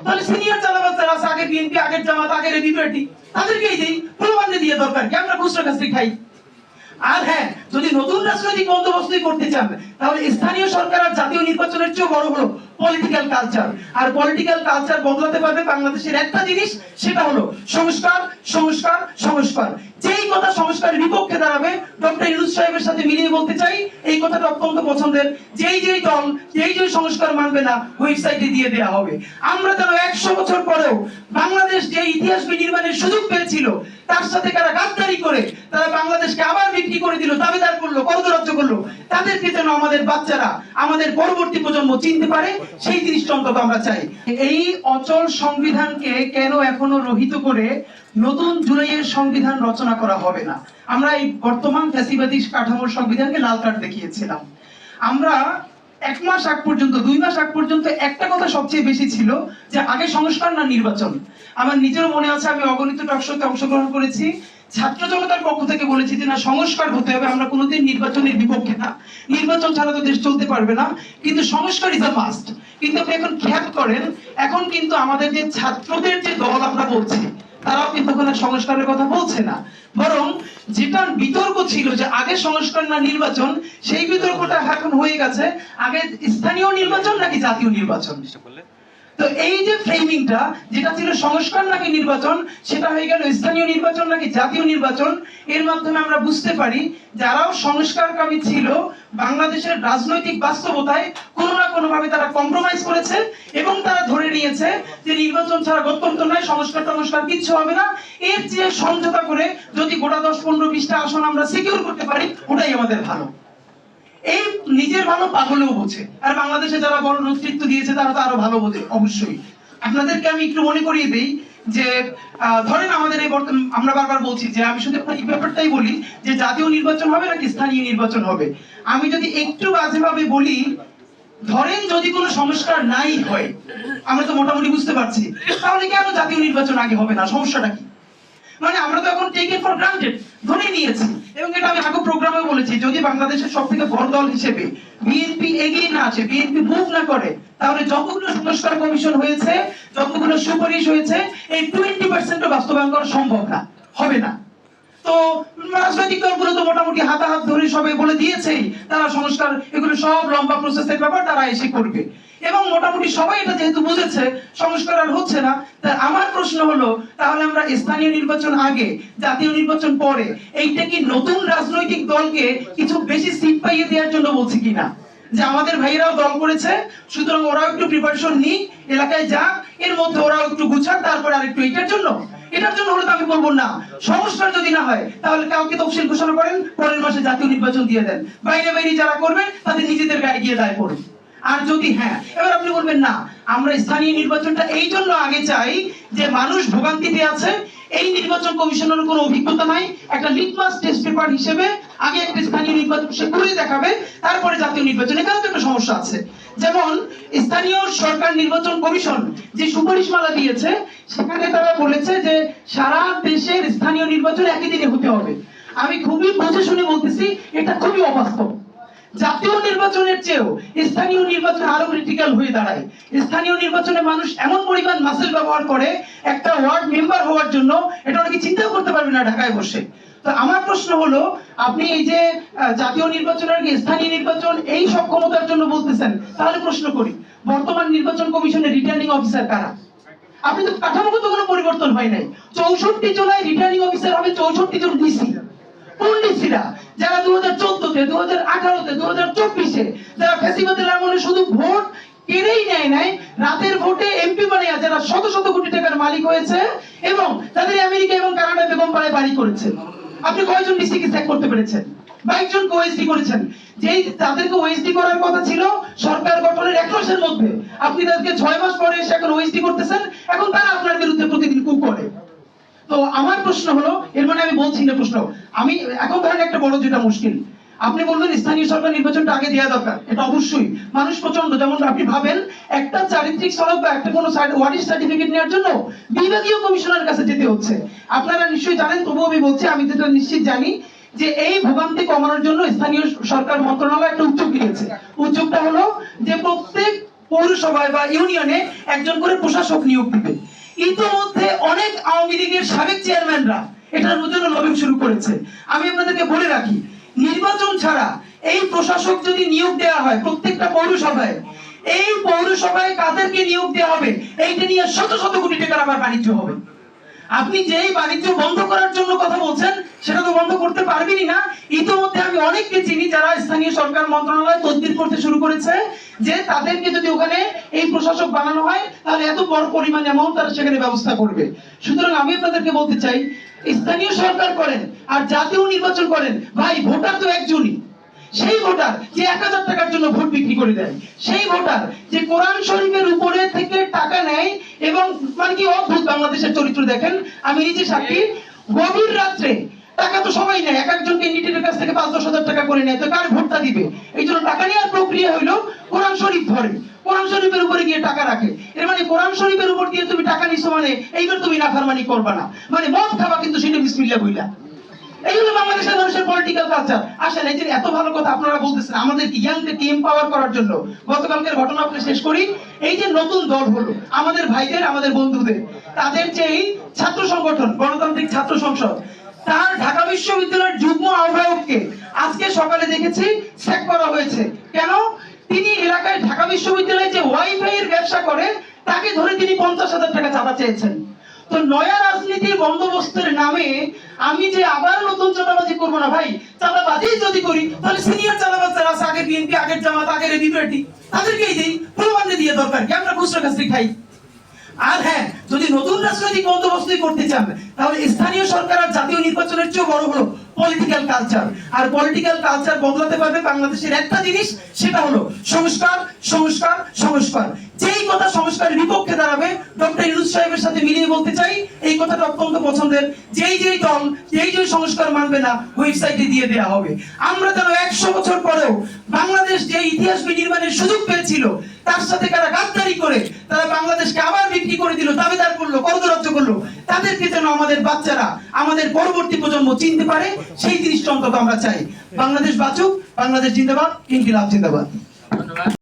তাহলে সিনিয়র চালাবাজ যারা আছে, আগের বিএনপি, আগের জামাত, আগের এবি পার্টি, তাদেরকেই দেই, প্রমাণ দিয়ে দরকার কি, আমরা খুচরা কাছরি খাই। আর হ্যাঁ, যদি নতুন রাজনৈতিক বন্দোবস্তই করতে চান, তাহলে স্থানীয় সরকার আর জাতীয় নির্বাচনের চেয়ে বড় হলো পলিটিক্যাল কালচার। আর পলিটিক্যাল কালচার বদলাতে পারবে বাংলাদেশের একটা জিনিস, সেটা হলো সংস্কার, সংস্কার, সংস্কার। যেই কথা সংস্কারের বিপক্ষে দাঁড়াবে, ডক্টর ইউনূস সাহেবের সাথে মিলিয়ে বলতে চাই, এই কথাটা অত্যন্ত পছন্দের। যেই যেই দল যেই যেই সংস্কার মানবে না, ওয়েবসাইটে দিয়ে দেওয়া হবে। আমরা যেন 100 বছর পরেও বাংলাদেশ যে ইতিহাস বিনির্মাণের সুযোগ পেয়েছিল, তার সাথে কারা গাদ্দারি করে তারা বাংলাদেশকে আবার বিক্রি করে দিল, দাবিদার করলো, করদরাজ্য করলো, তাদেরকে যেন আমাদের বাচ্চারা, আমাদের পরবর্তী প্রজন্ম চিনতে পারে, সেই জিনিসটা অন্তত আমরা চাই। এই অচল সংবিধানকে কেন এখনো রহিত করে নতুন জুলাইয়ের সংবিধান রচনা করা হবে না? আমরা এই বর্তমান ফ্যাসিবাদী কাঠামোর সংবিধানকে লাল কার্ড দেখিয়েছিলাম। আমরা 1 মাস আগ পর্যন্ত, 2 মাস আগ পর্যন্ত একটা কথা সবচেয়ে বেশি ছিল যে আগে সংস্কার না নির্বাচন। আমার নিজেরও মনে আছে, আমি অগণিত টকশোতে অংশগ্রহণ করেছি, ছাত্র জনতার পক্ষ থেকে বলেছি যে না, সংস্কার হতে হবে, আমরা কোনোদিন নির্বাচনের বিপক্ষে না, নির্বাচন ছাড়া তো দেশ চলতে পারবে না, কিন্তু সংস্কার ইজ আ মাস্ট। কিন্তু আপনি এখন খেয়াল করেন, এখন কিন্তু আমাদের যে ছাত্রদের যে দল আমরা বলছি, তারাও কিন্তু কোনো সংস্কারের কথা বলছে না, বরং যেটা বিতর্ক ছিল যে আগে সংস্কার না নির্বাচন, সেই বিতর্কটা এখন হয়ে গেছে আগে স্থানীয় নির্বাচন নাকি জাতীয় নির্বাচন। তো এই যে ফ্রেমিংটা, যেটা ছিল সংস্কার নাকি নির্বাচন, সেটা হয়ে গেল স্থানীয় নির্বাচন নাকি জাতীয় নির্বাচন। এর মাধ্যমে আমরা বুঝতে পারি যারাও সংস্কারকামী ছিল, বাংলাদেশের রাজনৈতিক বাস্তবতায় কোনো না কোনো ভাবে তারা কম্প্রোমাইজ করেছে এবং তারা ধরে নিয়েছে যে নির্বাচন ছাড়া গত্যন্তর নয়, সংস্কার কিচ্ছু হবে না, এর যে সমঝোতা করে যদি গোটা 10, 15, 20টা আসন আমরা সিকিউর করতে পারি, ওটাই আমাদের ভালো। এই নিজের ভালো পাগলেও বোঝে, আর বাংলাদেশে যারা বড় নেতৃত্ব দিয়েছে তারা তো আরো ভালো বোঝে অবশ্যই। আপনাদেরকে আমি একটু মনে করিয়ে দেই যে ধরেন আমাদের এই আমরা বারবার বলছি যে, আমি শুধু এই ব্যাপারটাই বলি যে জাতীয় নির্বাচন হবে নাকি স্থানীয় নির্বাচন হবে। আমি যদি একটু বাজেভাবে বলি, ধরেন যদি কোনো সংস্কার নাই হয়, আমরা তো মোটামুটি বুঝতে পারছি, তাহলে কেন জাতীয় নির্বাচন আগে হবে না? সমস্যাটা কি? মানে আমরা তো এখন টেক ইট ফর গ্রান্টেড ধরে নিয়েছি, এবং এটা আমি আগে প্রোগ্রামে বলেছি, যদি বাংলাদেশের সবথেকে বড় দল হিসেবে বিএনপি এগিয়ে না আসে, বিএনপি মুভ না করে, তাহলে যতগুলো সংস্কার কমিশন হয়েছে, যতগুলো সুপারিশ হয়েছে, এই 20% বাস্তবায়ন করা সম্ভব না, হবে না। তো রাজনৈতিক দলগুলো তো মোটামুটি হাতাহাত ধরে সবাই বলে দিয়েছেই তারা সংস্কার, এগুলো সব লম্বা প্রসেসের ব্যাপার, তারা এসে করবে, এবং মোটামুটি সবাই এটা যেহেতু বুঝেছে সংস্কার আর হচ্ছে না। তাই আমার প্রশ্ন হলো, তাহলে আমরা স্থানীয় নির্বাচন আগে, জাতীয় নির্বাচন পরে, এইটা কি নতুন রাজনৈতিক দলকে কিছু বেশি সিট পাইয়ে দেওয়ার জন্য বলছি কিনা? যে আমাদের ভাইয়েরাও দল করেছে, সুতরাং ওরাও একটু প্রিপারেশন নিক, এলাকায় যাক, এর মধ্যে ওরাও একটু গুছাক, তারপরে আরেকটু এটার জন্য হলে তো আমি বলবো না। সংস্কার যদি না হয়, তাহলে কাউকে তফসিল ঘোষণা করেন, পরের মাসে জাতীয় নির্বাচন দিয়ে দেন, বাইরে যারা করবে তাদের নিজেদের গায়ে গিয়ে দায় পড়ে। আর যদি হ্যাঁ, এবার আপনি বলবেন না, আমরা স্থানীয় নির্বাচনটা এই জন্য আগে চাই যে মানুষ ভোগান্তিতে আছে, এই নির্বাচন কমিশনের কোনো অভিজ্ঞতা নাই, একটা লিটমাস টেস্ট পেপার হিসেবে আগে একটা স্থানীয় নির্বাচন সে করে দেখাবে, তারপরে জাতীয় নির্বাচন। এখানে তো একটা সমস্যা আছে, যেমন স্থানীয় সরকার নির্বাচন কমিশন যে সুপারিশমালা দিয়েছে, সেখানে তারা বলেছে যে সারা দেশের স্থানীয় নির্বাচন একই দিনে হতে হবে। আমি খুবই বুঝে শুনে বলতেছি, এটা খুবই অবাস্তব। জাতীয় নির্বাচনের চেয়েও স্থানীয় নির্বাচন আরো ক্রিটিক্যাল হয়ে দাঁড়ায়। স্থানীয় নির্বাচনে মানুষ এমন পরিমাণ মাসেল ব্যবহার করে একটা ওয়ার্ড মেম্বার হওয়ার জন্য, এটা অনেকে চিন্তাও করতে পারবে না ঢাকায় বসে। তো আমার প্রশ্ন হলো, আপনি এই যে জাতীয় নির্বাচন আর স্থানীয় নির্বাচন এই সক্ষমতার জন্য বলতেছেন, তাহলে প্রশ্ন করি, বর্তমান নির্বাচন কমিশনের রিটার্নিং অফিসার কারা? আপনি তো কাঠামোগত কোনো পরিবর্তন হয় নাই। 64 জেলায় রিটার্নিং অফিসার হবে 64 জন ডিসি। পন্ডিতরা যারা 2014-তে, 2018-তে, 2024-এ যারা ফ্যাসিবাদের আমলে শুধু ভোট কেড়েই নেয়, রাতের ভোটে এমপি বানিয়ে যারা শত শত কোটি টাকার মালিক হয়েছে এবং তাদের আমেরিকা এবং কানাডা বেগম পাড়ায় বাড়ি করেছে, আপনি কয়জন ডিসিকে চেক করতে পেরেছেন? 22 জনকে ওএসডি করেছেন। যেই তাদেরকে ওএসডি করার কথা ছিল সরকার গঠনের 1 মাসের মধ্যে, আপনি তাদেরকে 6 মাস পরে এসে এখন ওএসডি করতেছেন, এখন তারা আপনার বিরুদ্ধে প্রতিদিন কু করে। তো আমার প্রশ্ন হলো, এর মানে আমি বলছি না প্রশ্ন, আমি এখন ধরেন একটা বড় যেটা মুশকিল, আপনি বলবেন স্থানীয় সরকার নির্বাচনটা আগে দেওয়া দরকার, এটা অবশ্যই। মানুষ প্রচন্ড, যেমন আপনি ভাবেন একটা চারিত্রিক সনদ বা একটা কোনো ওয়ারিশ সার্টিফিকেট নেওয়ার জন্য বিভাগীয় কমিশনারের কাছে যেতে হচ্ছে। আপনারা নিশ্চয়ই জানেন, তবুও আমি বলছি, আমি যেটা নিশ্চিত জানি যে এই ভোগান্তি কমানোর জন্য স্থানীয় সরকার মন্ত্রণালয় একটা উদ্যোগ নিয়েছে। উদ্যোগটা হলো যে প্রত্যেক পৌরসভায় বা ইউনিয়নে একজন করে প্রশাসক নিয়োগ দিবে। ইতোমধ্যে অনেক আওয়ামী লীগের সাবেক চেয়ারম্যানরা এটার জন্য লবিং শুরু করেছে। আমি আপনাদেরকে বলে রাখি, নির্বাচন ছাড়া এই প্রশাসক যদি নিয়োগ দেওয়া হয় প্রত্যেকটা পৌরসভায়, এই পৌরসভায় কাদেরকে নিয়োগ দেওয়া হবে এইটা নিয়ে শত শত কোটি টাকার আবার বাণিজ্য হবে। আপনি যেই বাণিজ্য বন্ধ করার জন্য কথা বলছেন সেটা তো বন্ধ করতে পারবেনই না। ইতিমধ্যে আমি অনেককে চিনি যারা স্থানীয় সরকার মন্ত্রণালয় তদবির করতে শুরু করেছে যে তাদেরকে যদি ওখানে এই প্রশাসক বানানো হয় তাহলে এত বড় পরিমাণ অ্যামাউন্ট তারা সেখানে ব্যবস্থা করবে। সুতরাং আমি আপনাদেরকে বলতে চাই, স্থানীয় সরকার করেন আর জাতীয় নির্বাচন করেন, ভাই ভোটার তো একজনই। সেই ভোটার যে 1000 টাকার জন্য ভোট বিক্রি করে দেয়, সেই ভোটার যে কোরআন শরীফের উপরে থেকে টাকা নেয় এবং মানে কি অদ্ভুত বাংলাদেশের চরিত্র দেখেন, আমি নিজে সাক্ষী। গভীর রাত্রে টাকা তো সবাই নেয়, এক একজন ক্যান্ডিডেটের কাছ থেকে 5-10 হাজার টাকা করে নেয়, তো কার ভোটটা দিবে? এই জন্য টাকা নেওয়ার প্রক্রিয়া হইলো কোরআন শরীফ ধরে কোরআন শরীফের উপরে গিয়ে টাকা রাখে। এর মানে কোরআন শরীফের উপর দিয়ে তুমি টাকা নিছো মানে এইবার তুমি নাফরমানি করবা না, মানে মদ খাবা কিন্তু সেটা বিসমিল্লাহ বইলা। এই হলো বাংলাদেশের মানুষের পলিটিক্যাল কালচার। আসেন, এই যে এত ভালো কথা আপনারা বলতেছেন আমাদের ইয়াংদেরকে এম্পাওয়ার করার জন্য, গতকালকের ঘটনা আপনি শেষ করি। এই যে নতুন দল হলো আমাদের ভাইদের, আমাদের বন্ধুদের, তাদের যে এই ছাত্র সংগঠন গণতান্ত্রিক ছাত্র সংসদ, তার ঢাকা বিশ্ববিদ্যালয়ের যুগ্ম আহ্বায়ককে আজকে সকালে দেখেছি চেক করা হয়েছে। কেন? তিনি এলাকায় ঢাকা বিশ্ববিদ্যালয়ে যে ওয়াইফাই এর ব্যবসা করে তাকে ধরে তিনি 50,000 টাকা চাঁদা চেয়েছেন। তো নয়া রাজনীতির বন্দোবস্তের নামে আমি যে আবার নতুন চাঁদাবাজি করবো না ভাই। চাঁদাবাজি যদি করি তাহলে সিনিয়র চাঁদাবাজ যারা আছে, আগের বিএনপি, আগের জামাত, আগের এবি পার্টি, তাদেরকেই দিই, প্রমাণ দিয়ে দরকার কি আমরা খুচরা কাছরি খাই। আর হ্যাঁ, যদি নতুন রাজনৈতিক বন্দোবস্তই করতে চান তাহলে স্থানীয় সরকার আর জাতীয় নির্বাচনের চেয়ে বড় হলো পলিটিক্যাল কালচার। আর পলিটিক্যাল কালচার বদলাতে পারবে বাংলাদেশের একটা জিনিস, সেটা হলো সংস্কার, সংস্কার, সংস্কার। যেই কথা সংস্কারের বিপক্ষে দাঁড়াবে ডক্টর ইউনূস সাহেবের সাথে মিলিয়ে বলতে চাই, এই কথাটা অত্যন্ত পছন্দের। যেই দল যেই সংস্কার মানবে না ওয়েবসাইটে দিয়ে দেওয়া হবে। আমরা যেন 100 বছর পরেও বাংলাদেশ যে ইতিহাস বিনির্মাণের সুযোগ পেয়েছিল তার সাথে কারা গাদ্দারি করে তারা বাংলাদেশকে আবার বিক্রি করে দিল, দাবিদার করলো, করদরাজ্য করলো, তাদেরকে যেন আমাদের বাচ্চারা, আমাদের পরবর্তী প্রজন্ম চিনতে পারে, সেই জিনিসটা অন্তত আমরা চাই। বাংলাদেশ বাঁচুক, বাংলাদেশ জিন্দাবাদ, ইনকিলাব জিন্দাবাদ।